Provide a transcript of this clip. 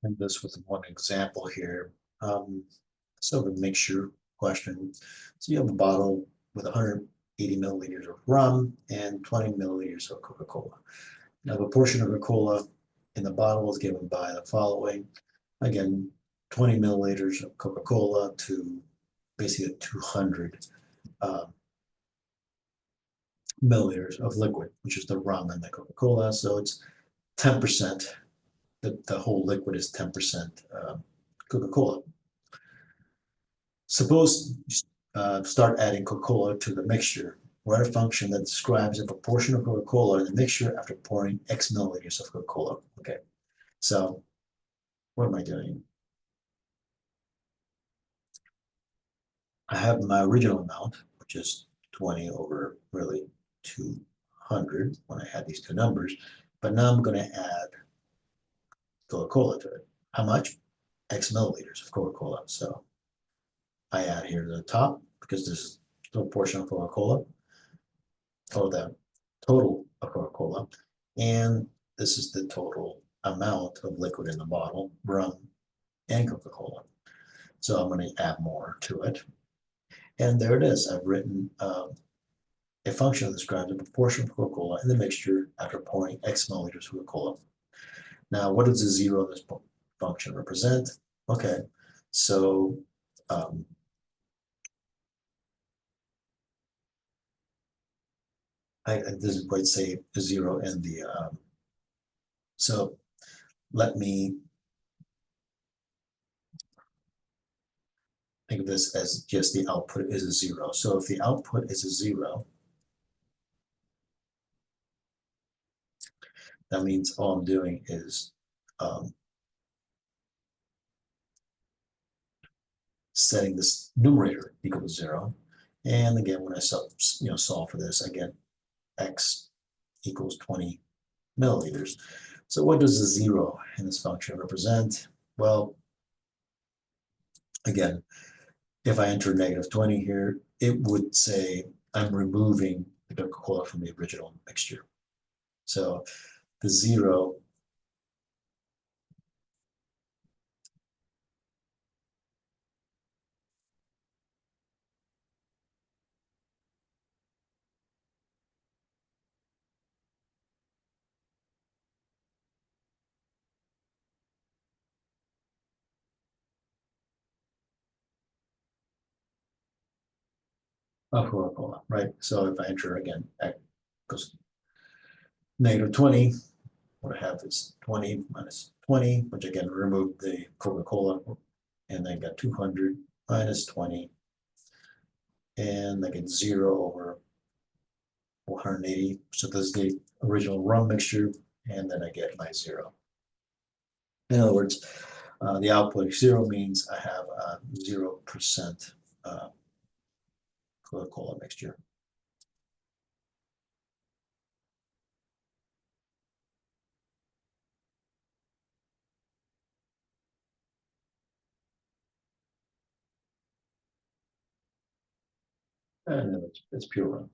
And this with one example here. So a mixture question. So you have a bottle with 180 milliliters of rum and 20 milliliters of Coca-Cola. Now the portion of Coca-Cola in the bottle is given by the following. Again, 20 milliliters of Coca-Cola to basically 200 milliliters of liquid, which is the rum and the Coca-Cola. So it's 10%. The whole liquid is 10% Coca-Cola. Suppose you start adding Coca-Cola to the mixture. Write a function that describes the proportion of Coca-Cola in the mixture after pouring X milliliters of Coca-Cola. Okay, so what am I doing? I have my original amount, which is 20 over really 200 when I had these two numbers, but now I'm going to add Coca-Cola to it. How much? X milliliters of Coca-Cola. So I add here to the top because this is the portion of Coca-Cola, or the total of Coca-Cola, and this is the total amount of liquid in the bottle, rum and Coca-Cola. So I'm going to add more to it. And there it is. I've written a function that describes the proportion of Coca-Cola in the mixture after pouring X milliliters of Coca-Cola. Now, what does the zero in this function represent? Okay, so I didn't quite say a zero in the, so let me think of this as just the output is a zero. So if the output is a zero, that means all I'm doing is setting this numerator equal to zero. And again, when I solve for this, I get x equals 20 milliliters. So what does the zero in this function represent? Well, again, if I enter negative 20 here, it would say I'm removing the Coca-Cola from the original mixture. So the zero of Coca-Cola, right? So if I enter again, x goes negative 20, what I have is 20 minus 20, which again remove the Coca-Cola, and then got 200 minus 20, and I get 0 over 480. So this is the original rum mixture, and then I get my 0. In other words, the output of 0 means I have a 0% Coca-Cola mixture. And it's pure rum.